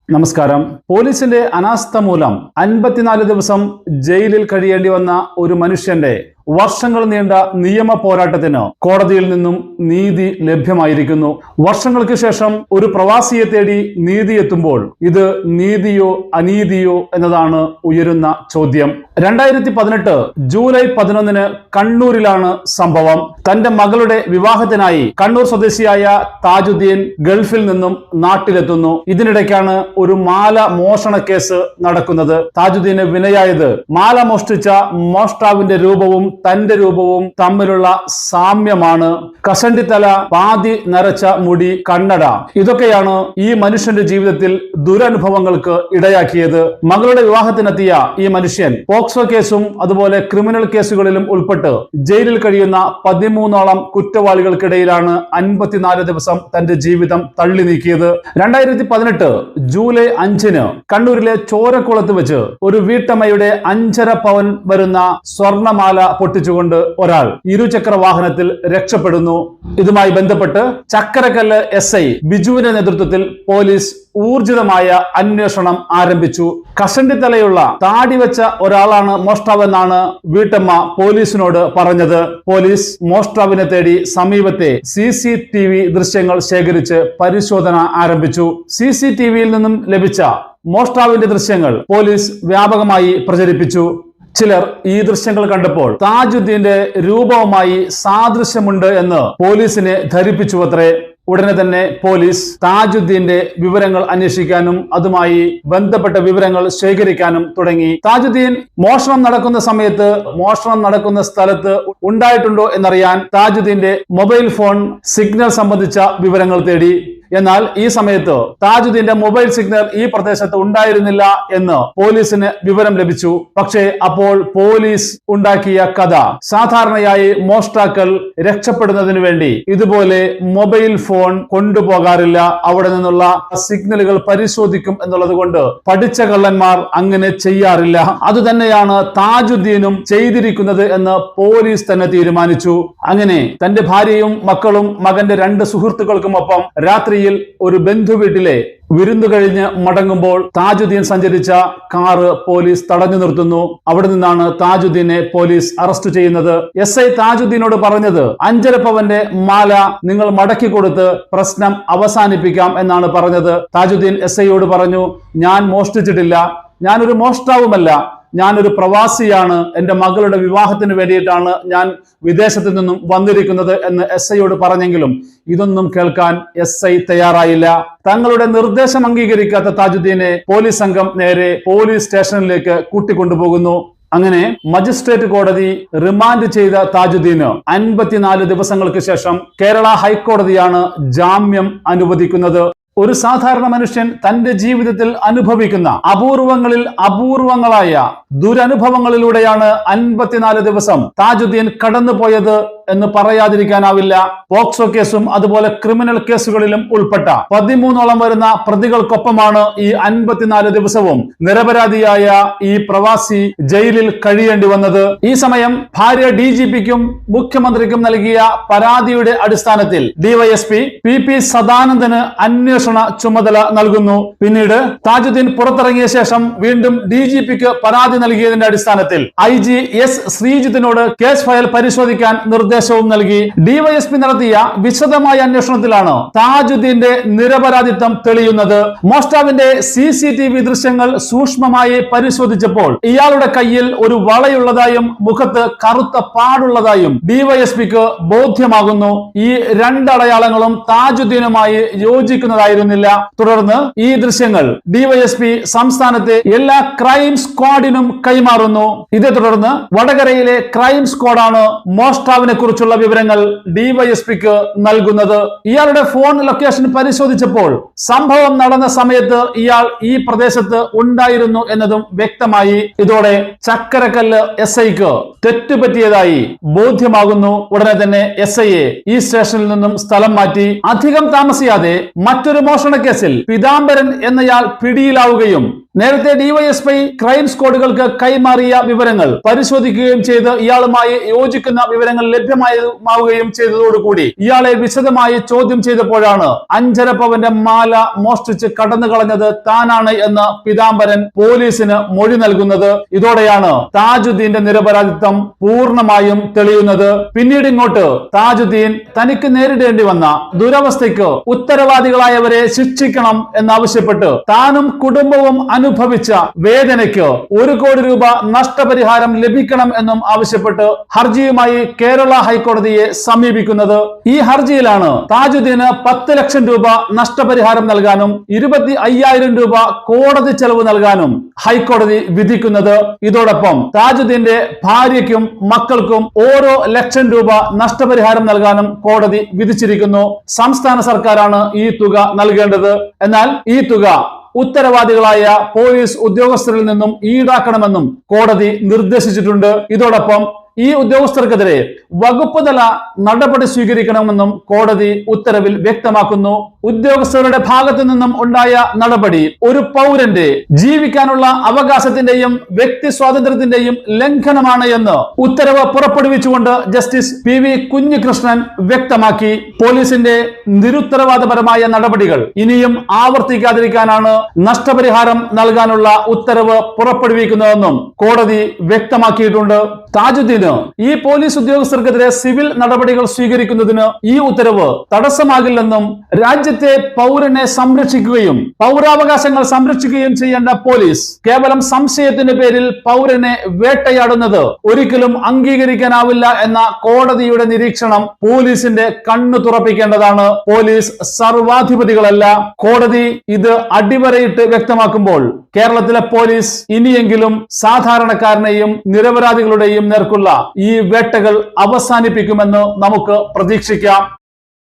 നമസ്കാരം. പോലീസിന്റെ അനാസ്ഥ മൂലം 54 ദിവസം ജയിലിൽ കഴിയേണ്ടി വന്ന ഒരു മനുഷ്യന്റെ വർഷങ്ങൾ നീണ്ട നിയമ പോരാട്ടത്തിന് കോടതിയിൽ നിന്നും നീതി ലഭ്യമായിരിക്കുന്നു. വർഷങ്ങൾക്ക് ശേഷം ഒരു പ്രവാസിയെ തേടി നീതി എത്തുമ്പോൾ ഇത് നീതിയോ അനീതിയോ എന്നതാണ് ഉയരുന്ന ചോദ്യം. 2018 ജൂലൈ 11 കണ്ണൂരിലാണ് സംഭവം. തന്റെ മകളുടെ വിവാഹത്തിനായി കണ്ണൂർ സ്വദേശിയായ താജുദ്ദീൻ ഗൾഫിൽ നിന്നും നാട്ടിലെത്തുന്നു. ഇതിനിടയ്ക്കാണ് ഒരു മാല മോഷണ കേസ് നടക്കുന്നത്. താജുദ്ദീന് വിനയായത് മാല മോഷ്ടിച്ച മോഷ്ടാവിന്റെ രൂപവും തന്റെ രൂപവും തമ്മിലുള്ള സാമ്യമാണ്. കഷണ്ടിത്തല, പാതി നരച്ച മുടി, കണ്ണട, ഇതൊക്കെയാണ് ഈ മനുഷ്യന്റെ ജീവിതത്തിൽ ദുരനുഭവങ്ങൾക്ക് ഇടയാക്കിയത്. മകളുടെ വിവാഹത്തിനെത്തിയ ഈ മനുഷ്യൻ പോക്സോ കേസും അതുപോലെ ക്രിമിനൽ കേസുകളിലും ഉൾപ്പെട്ട് ജയിലിൽ കഴിയുന്ന 13ഓളം കുറ്റവാളികൾക്കിടയിലാണ് 54 ദിവസം തന്റെ ജീവിതം തള്ളി നീക്കിയത്. 2018 ജൂലൈ 5 കണ്ണൂരിലെ ചോരക്കുളത്ത് വെച്ച് ഒരു വീട്ടമ്മയുടെ 5.5 പവൻ വരുന്ന സ്വർണമാല പൊട്ടിച്ചുകൊണ്ട് ഒരാൾ ഇരുചക്ര വാഹനത്തിൽ രക്ഷപ്പെടുന്നു. ഇതുമായി ബന്ധപ്പെട്ട് ചക്കരക്കല്ല് SI ബിജുവിന്റെ നേതൃത്വത്തിൽ പോലീസ് ഊർജിതമായ അന്വേഷണം ആരംഭിച്ചു. കഷണ്ടിത്തലയുള്ള താടി വെച്ച ഒരാളാണ് മോഷ്ടാവെന്നാണ് വീട്ടമ്മ പോലീസിനോട് പറഞ്ഞത്. പോലീസ് മോഷ്ടാവിനെ തേടി സമീപത്തെ CCTV ദൃശ്യങ്ങൾ ശേഖരിച്ച് പരിശോധന ആരംഭിച്ചു. CCTVയിൽ നിന്നും ലഭിച്ച മോഷ്ടാവിന്റെ ദൃശ്യങ്ങൾ പോലീസ് വ്യാപകമായി പ്രചരിപ്പിച്ചു. ചിലർ ഈ ദൃശ്യങ്ങൾ കണ്ടപ്പോൾ താജുദ്ദീന്റെ രൂപവുമായി സാദൃശ്യമുണ്ട് എന്ന് പോലീസിനെ ധരിപ്പിച്ചുവത്രേ. ഉടനെ തന്നെ പോലീസ് താജുദ്ദീന്റെ വിവരങ്ങൾ അന്വേഷിക്കാനും അതുമായി ബന്ധപ്പെട്ട വിവരങ്ങൾ ശേഖരിക്കാനും തുടങ്ങി. താജുദ്ദീൻ മോഷണം നടക്കുന്ന സമയത്ത് മോഷണം നടക്കുന്ന സ്ഥലത്ത് ഉണ്ടായിട്ടുണ്ടോ എന്നറിയാൻ താജുദ്ദീന്റെ മൊബൈൽ ഫോൺ സിഗ്നൽ സംബന്ധിച്ച വിവരങ്ങൾ തേടി. എന്നാൽ ഈ സമയത്ത് താജുദ്ദീന്റെ മൊബൈൽ സിഗ്നൽ ഈ പ്രദേശത്ത് ഉണ്ടായിരുന്നില്ല എന്ന് പോലീസിന് വിവരം ലഭിച്ചു. പക്ഷേ അപ്പോൾ പോലീസ് ഉണ്ടാക്കിയ കഥ, സാധാരണയായി മോഷ്ടാക്കൾ രക്ഷപ്പെടുന്നതിന് വേണ്ടി ഇതുപോലെ മൊബൈൽ ഫോൺ കൊണ്ടുപോകാറില്ല, അവിടെ നിന്നുള്ള സിഗ്നലുകൾ പരിശോധിക്കും എന്നുള്ളത് കൊണ്ട് പഠിച്ച കള്ളന്മാർ അങ്ങനെ ചെയ്യാറില്ല. അതുതന്നെയാണ് താജുദ്ദീനും ചെയ്തിരിക്കുന്നത് എന്ന് പോലീസ് തന്നെ തീരുമാനിച്ചു. അങ്ങനെ തന്റെ ഭാര്യയും മക്കളും മകന്റെ 2 സുഹൃത്തുക്കൾക്കുമൊപ്പം രാത്രിയിൽ ഒരു ബന്ധു വീട്ടിലെ വിരുന്നു കഴിഞ്ഞ് മടങ്ങുമ്പോൾ താജുദ്ദീൻ സഞ്ചരിച്ച കാറ് പോലീസ് തടഞ്ഞു നിർത്തുന്നു. അവിടെ നിന്നാണ് താജുദ്ദീനെ പോലീസ് അറസ്റ്റ് ചെയ്യുന്നത്. SI താജുദ്ദീനോട് പറഞ്ഞത് 5.5 പവന്റെ മാല നിങ്ങൾ മടക്കി കൊടുത്ത് പ്രശ്നം അവസാനിപ്പിക്കാം എന്നാണ് പറഞ്ഞത്. താജുദ്ദീൻ SIയോട് പറഞ്ഞു, ഞാൻ മോഷ്ടിച്ചിട്ടില്ല, ഞാനൊരു മോഷ്ടാവുമല്ല, ഞാനൊരു പ്രവാസിയാണ്, എന്റെ മകളുടെ വിവാഹത്തിന് വേണ്ടിയിട്ടാണ് ഞാൻ വിദേശത്ത് നിന്നും വന്നിരിക്കുന്നത് എന്ന് SIയോട് പറഞ്ഞെങ്കിലും ഇതൊന്നും കേൾക്കാൻ SI തയ്യാറായില്ല. തങ്ങളുടെ നിർദ്ദേശം അംഗീകരിക്കാത്ത താജുദ്ദീനെ പോലീസ് സംഘം നേരെ പോലീസ് സ്റ്റേഷനിലേക്ക് കൂട്ടിക്കൊണ്ടുപോകുന്നു. അങ്ങനെ മജിസ്ട്രേറ്റ് കോടതി റിമാൻഡ് ചെയ്ത താജുദ്ദീന് 54 ദിവസങ്ങൾക്ക് ശേഷം കേരള ഹൈക്കോടതിയാണ് ജാമ്യം അനുവദിക്കുന്നത്. ഒരു സാധാരണ മനുഷ്യൻ തന്റെ ജീവിതത്തിൽ അനുഭവിക്കുന്ന അപൂർവങ്ങളിൽ അപൂർവങ്ങളായ ദുരനുഭവങ്ങളിലൂടെയാണ് 54 ദിവസം താജുദ്ദീൻ കടന്നുപോയത് എന്ന് പറയാതിരിക്കാനാവില്ല. പോക്സോ കേസും അതുപോലെ ക്രിമിനൽ കേസുകളിലും ഉൾപ്പെട്ട 13ഓളം വരുന്ന പ്രതികൾക്കൊപ്പമാണ് ഈ 54 ദിവസവും നിരപരാധിയായ ഈ പ്രവാസി ജയിലിൽ കഴിയേണ്ടി വന്നത്. ഈ സമയം ഭാര്യ DGPക്കും മുഖ്യമന്ത്രിക്കും നൽകിയ പരാതിയുടെ അടിസ്ഥാനത്തിൽ DYSP PP സദാനന്ദന് അന്വേഷണ ചുമതല നൽകുന്നു. പിന്നീട് താജുദ്ദീൻ പുറത്തിറങ്ങിയ ശേഷം വീണ്ടും DGPക്ക് പരാതി നൽകിയതിന്റെ അടിസ്ഥാനത്തിൽ IG S ശ്രീജിത്തിനോട് കേസ് ഫയൽ പരിശോധിക്കാൻ നിർദ്ദേശവും നൽകി. DYSP നടത്തിയ വിശദമായ അന്വേഷണത്തിലാണ് താജുദ്ദീന്റെ നിരപരാധിത്വം തെളിയുന്നത്. മോഷ്ടാവിന്റെ CCTV ദൃശ്യങ്ങൾ സൂക്ഷ്മമായി പരിശോധിച്ചപ്പോൾ ഇയാളുടെ കയ്യിൽ ഒരു വളയുള്ളതായും മുഖത്ത് കറുത്ത പാടുള്ളതായും DYSPക്ക് ബോധ്യമാകുന്നു. ഈ 2 അടയാളങ്ങളും താജുദ്ദീനുമായി യോജിക്കുന്നതായിരുന്നില്ല. തുടർന്ന് ഈ ദൃശ്യങ്ങൾ DYSP സംസ്ഥാനത്തെ എല്ലാ ക്രൈം സ്ക്വാഡിനും കൈമാറുന്നു. ഇതേ തുടർന്ന് വടകരയിലെ ക്രൈം സ്ക്വാഡാണ് മോഷ്ടാവിനെ കുറിച്ചുള്ള വിവരങ്ങൾ DYSPക്ക് നൽകുന്നത്. ഇയാളുടെ ഫോൺ ലൊക്കേഷൻ പരിശോധിച്ചപ്പോൾ സംഭവം നടന്ന സമയത്ത് ഇയാൾ ഈ പ്രദേശത്ത് ഉണ്ടായിരുന്നു എന്നതും വ്യക്തമായി. ഇതോടെ ചക്കരക്കല്ല് SIക്ക് തെറ്റുപറ്റിയതായി ബോധ്യമാകുന്നു. ഉടനെ തന്നെ SIയെ ഈ സ്റ്റേഷനിൽ നിന്നും സ്ഥലം മാറ്റി. അധികം താമസിയാതെ മറ്റൊരു മോഷണ കേസിൽ പീതാംബരൻ എന്നയാൾ പിടിയിലാവുകയും നേരത്തെ ഡിവൈഎസ്പി ക്രൈം സ്ക്വാഡുകൾക്ക് കൈമാറിയ വിവരങ്ങൾ പരിശോധിക്കുകയും ചെയ്ത് ഇയാളുമായി യോജിക്കുന്ന വിവരങ്ങൾ ലഭ്യമാവുകയും ചെയ്തതോടുകൂടി ഇയാളെ വിശദമായി ചോദ്യം ചെയ്തപ്പോഴാണ് 5.5 പവന്റെ മാല മോഷ്ടിച്ച് കടന്നു കളഞ്ഞത് താനാണ് എന്ന് പിതാംബരൻ പോലീസിന് മൊഴി നൽകുന്നത്. ഇതോടെയാണ് താജുദ്ദീന്റെ നിരപരാധിത്വം പൂർണ്ണമായും തെളിയുന്നത്. പിന്നീട് ഇങ്ങോട്ട് താജുദ്ദീൻ തനിക്ക് നേരിടേണ്ടി വന്ന ദുരവസ്ഥയ്ക്ക് ഉത്തരവാദികളായവരെ ശിക്ഷിക്കണം എന്നാവശ്യപ്പെട്ട് താനും കുടുംബവും അനുഭവിച്ച വേദനയ്ക്ക് 1 കോടി രൂപ നഷ്ടപരിഹാരം ലഭിക്കണം എന്നും ആവശ്യപ്പെട്ട് ഹർജിയുമായി കേരള ഹൈക്കോടതിയെ സമീപിക്കുന്നത്. ഈ ഹർജിയിലാണ് താജുദ്ദീന് 10 ലക്ഷം രൂപ നഷ്ടപരിഹാരം നൽകാനും 25,000 രൂപ കോടതി ചെലവ് നൽകാനും ഹൈക്കോടതി വിധിക്കുന്നത്. ഇതോടൊപ്പം താജുദ്ദീന്റെ ഭാര്യയ്ക്കും മക്കൾക്കും ഓരോ 1 ലക്ഷം രൂപ നഷ്ടപരിഹാരം നൽകാനും കോടതി വിധിച്ചിരിക്കുന്നു. സംസ്ഥാന സർക്കാരാണ് ഈ തുക നൽകേണ്ടത്. എന്നാൽ ഈ തുക ഉത്തരവാദികളായ പോലീസ് ഉദ്യോഗസ്ഥരിൽ നിന്നും ഈടാക്കണമെന്നും കോടതി നിർദ്ദേശിച്ചിട്ടുണ്ട്. ഇതോടൊപ്പം ഈ ഉദ്യോഗസ്ഥർക്കെതിരെ വകുപ്പ് തല നടപടി സ്വീകരിക്കണമെന്നും കോടതി ഉത്തരവിൽ വ്യക്തമാക്കുന്നു. ഉദ്യോഗസ്ഥരുടെ ഭാഗത്തു നിന്നും ഉണ്ടായ നടപടി ഒരു പൗരന്റെ ജീവിക്കാനുള്ള അവകാശത്തിന്റെയും വ്യക്തി സ്വാതന്ത്ര്യത്തിന്റെയും ലംഘനമാണ് എന്ന് ഉത്തരവ് പുറപ്പെടുവിച്ചുകൊണ്ട് ജസ്റ്റിസ് PV കുഞ്ഞികൃഷ്ണൻ വ്യക്തമാക്കി. പോലീസിന്റെ നിരുത്തരവാദപരമായ നടപടികൾ ഇനിയും ആവർത്തിക്കാതിരിക്കാനാണ് നഷ്ടപരിഹാരം നൽകാനുള്ള ഉത്തരവ് പുറപ്പെടുവിക്കുന്നതെന്നും കോടതി വ്യക്തമാക്കിയിട്ടുണ്ട്. താജുദ്ദീന് ഈ പോലീസ് ഉദ്യോഗസ്ഥർക്കെതിരെ സിവിൽ നടപടികൾ സ്വീകരിക്കുന്നതിന് ഈ ഉത്തരവ് തടസ്സമാകില്ലെന്നും രാജ്യത്തെ പൗരനെ സംരക്ഷിക്കുകയും പൗരാവകാശങ്ങൾ സംരക്ഷിക്കുകയും ചെയ്യേണ്ട പോലീസ് കേവലം സംശയത്തിന്റെ പേരിൽ പൗരനെ വേട്ടയാടുന്നത് ഒരിക്കലും അംഗീകരിക്കാനാവില്ല എന്ന കോടതിയുടെ നിരീക്ഷണം പോലീസിന്റെ കണ്ണു തുറപ്പിക്കേണ്ടതാണ്. പോലീസ് സർവാധിപതികളല്ല. കോടതി ഇത് അടിവരയിട്ട് വ്യക്തമാക്കുമ്പോൾ കേരളത്തിലെ പോലീസ് ഇനിയെങ്കിലും സാധാരണക്കാരനെയും നിരപരാധികളുടെയും നേർക്കുള്ള ഈ വേട്ടകൾ അവസാനിപ്പിക്കുമെന്ന് നമുക്ക് പ്രതീക്ഷിക്കാം.